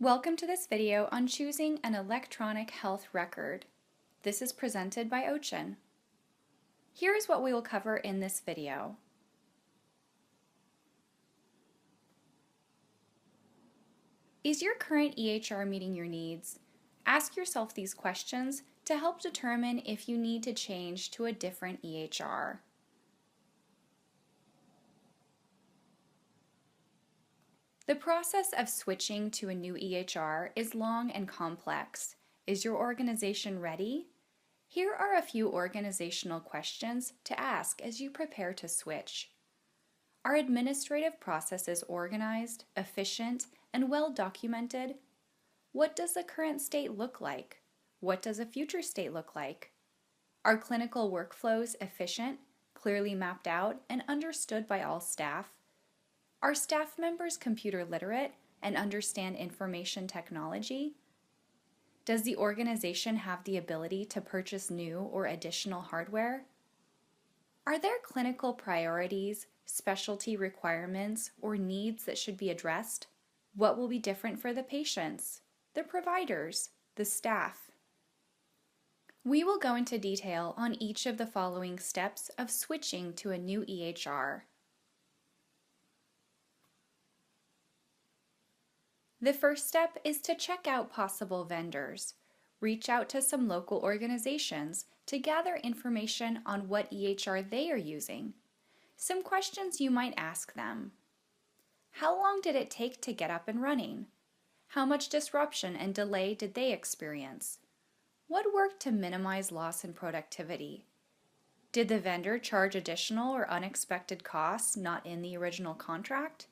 Welcome to this video on choosing an electronic health record. This is presented by Ochin. Here is what we will cover in this video. Is your current EHR meeting your needs? Ask yourself these questions to help determine if you need to change to a different EHR. The process of switching to a new EHR is long and complex. Is your organization ready? Here are a few organizational questions to ask as you prepare to switch. Are administrative processes organized, efficient, and well documented? What does the current state look like? What does a future state look like? Are clinical workflows efficient, clearly mapped out, and understood by all staff? Are staff members computer literate and understand information technology? Does the organization have the ability to purchase new or additional hardware? Are there clinical priorities, specialty requirements, or needs that should be addressed? What will be different for the patients, the providers, the staff? We will go into detail on each of the following steps of switching to a new EHR. The first step is to check out possible vendors. Reach out to some local organizations to gather information on what EHR they are using. Some questions you might ask them. How long did it take to get up and running? How much disruption and delay did they experience? What worked to minimize loss in productivity? Did the vendor charge additional or unexpected costs not in the original contract?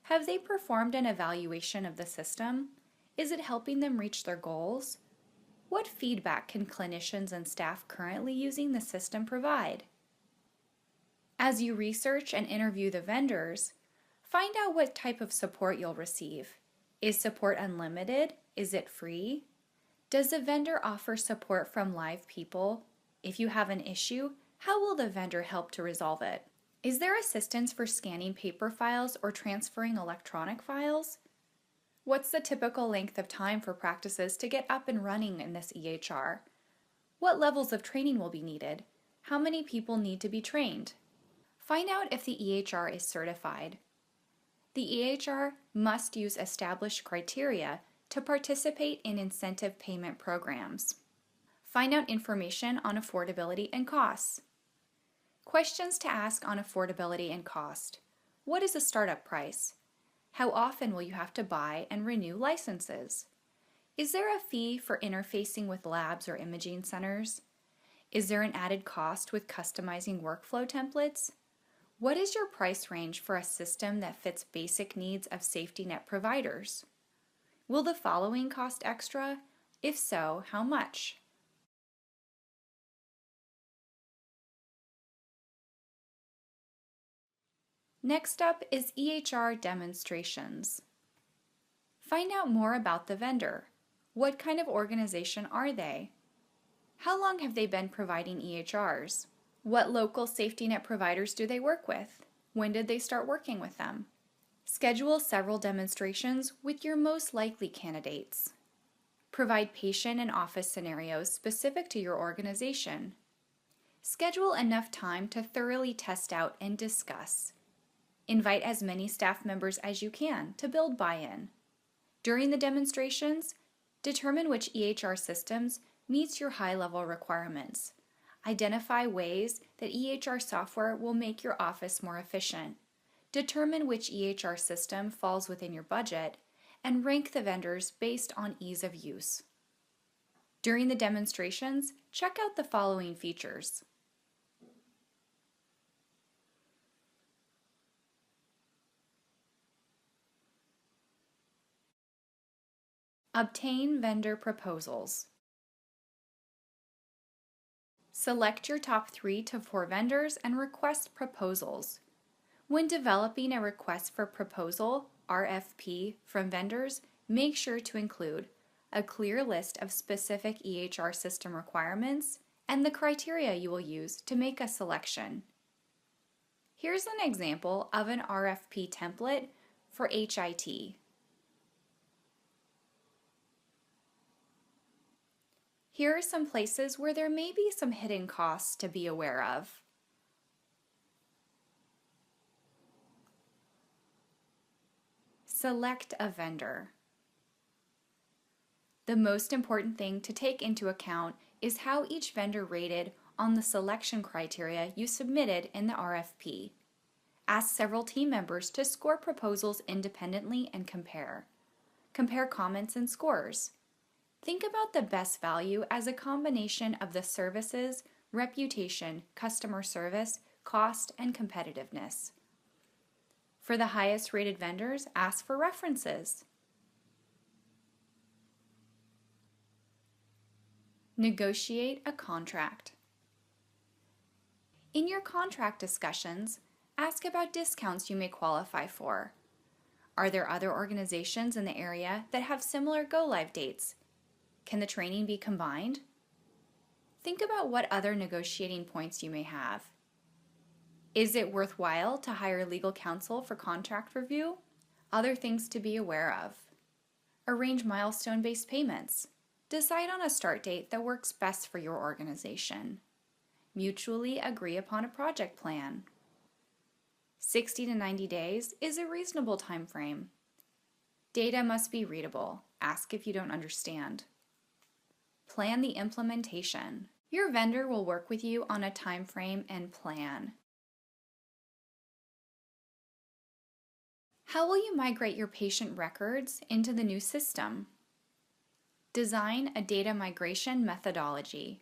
Have they performed an evaluation of the system? Is it helping them reach their goals? What feedback can clinicians and staff currently using the system provide? As you research and interview the vendors, find out what type of support you'll receive. Is support unlimited? Is it free? Does the vendor offer support from live people? If you have an issue, how will the vendor help to resolve it? Is there assistance for scanning paper files or transferring electronic files? What's the typical length of time for practices to get up and running in this EHR? What levels of training will be needed? How many people need to be trained? Find out if the EHR is certified. The EHR must use established criteria to participate in incentive payment programs. Find out information on affordability and costs. Questions to ask on affordability and cost. What is the startup price? How often will you have to buy and renew licenses? Is there a fee for interfacing with labs or imaging centers? Is there an added cost with customizing workflow templates? What is your price range for a system that fits basic needs of safety net providers? Will the following cost extra? If so, how much? Next up is EHR demonstrations. Find out more about the vendor. What kind of organization are they? How long have they been providing EHRs? What local safety net providers do they work with? When did they start working with them? Schedule several demonstrations with your most likely candidates. Provide patient and office scenarios specific to your organization. Schedule enough time to thoroughly test out and discuss. Invite as many staff members as you can to build buy-in. During the demonstrations, determine which EHR systems meets your high-level requirements. Identify ways that EHR software will make your office more efficient. Determine which EHR system falls within your budget, and rank the vendors based on ease of use. During the demonstrations, check out the following features. Obtain vendor proposals. Select your top 3 to 4 vendors and request proposals. When developing a request for proposal, RFP, from vendors, make sure to include a clear list of specific EHR system requirements and the criteria you will use to make a selection. Here's an example of an RFP template for HIT. Here are some places where there may be some hidden costs to be aware of. Select a vendor. The most important thing to take into account is how each vendor rated on the selection criteria you submitted in the RFP. Ask several team members to score proposals independently and compare. Compare comments and scores. Think about the best value as a combination of the services, reputation, customer service, cost, and competitiveness. For the highest rated vendors, ask for references. Negotiate a contract. In your contract discussions, ask about discounts you may qualify for. Are there other organizations in the area that have similar go-live dates? Can the training be combined? Think about what other negotiating points you may have. Is it worthwhile to hire legal counsel for contract review? Other things to be aware of. Arrange milestone-based payments. Decide on a start date that works best for your organization. Mutually agree upon a project plan. 60 to 90 days is a reasonable time frame. Data must be readable. Ask if you don't understand. Plan the implementation. Your vendor will work with you on a time frame and plan. How will you migrate your patient records into the new system? Design a data migration methodology.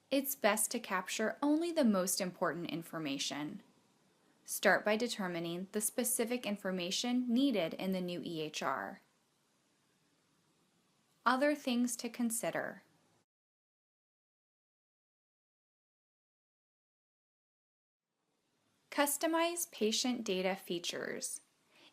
It's best to capture only the most important information. Start by determining the specific information needed in the new EHR. Other things to consider. Customize patient data features.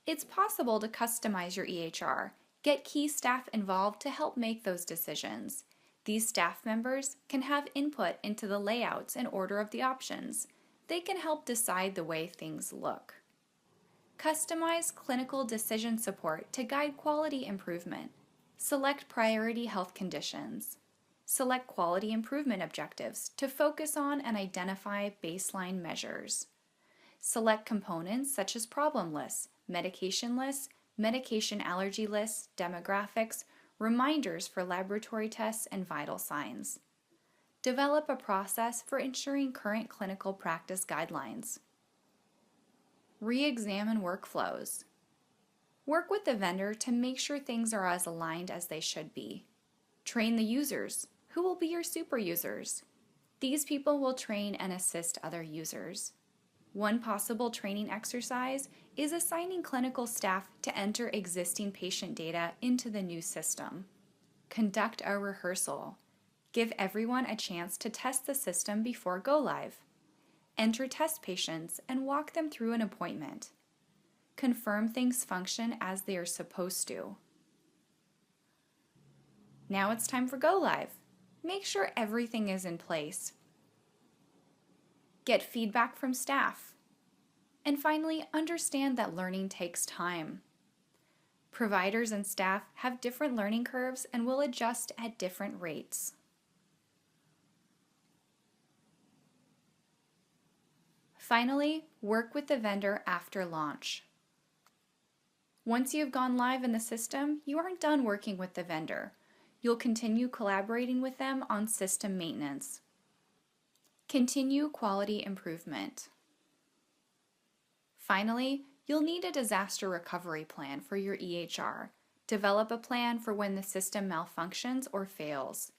It's possible to customize your EHR. Get key staff involved to help make those decisions. These staff members can have input into the layouts and order of the options. They can help decide the way things look. Customize clinical decision support to guide quality improvement. Select priority health conditions. Select quality improvement objectives to focus on and identify baseline measures. Select components such as problem lists, medication lists, medication allergy lists, demographics, reminders for laboratory tests, and vital signs. Develop a process for ensuring current clinical practice guidelines. Re-examine workflows. Work with the vendor to make sure things are as aligned as they should be. Train the users. Who will be your super users? These people will train and assist other users. One possible training exercise is assigning clinical staff to enter existing patient data into the new system. Conduct a rehearsal. Give everyone a chance to test the system before go live. Enter test patients and walk them through an appointment. Confirm things function as they are supposed to. Now it's time for go live. Make sure everything is in place. Get feedback from staff. And finally, understand that learning takes time. Providers and staff have different learning curves and will adjust at different rates. Finally, work with the vendor after launch. Once you've gone live in the system, you aren't done working with the vendor. You'll continue collaborating with them on system maintenance. Continue quality improvement. Finally, you'll need a disaster recovery plan for your EHR. Develop a plan for when the system malfunctions or fails.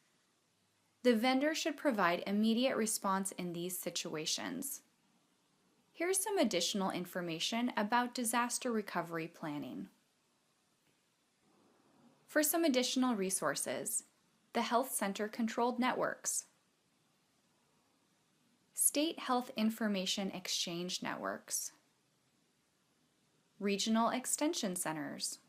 The vendor should provide immediate response in these situations. Here's some additional information about disaster recovery planning. For some additional resources, the Health Center Controlled Networks, State Health Information Exchange Networks, Regional Extension Centers,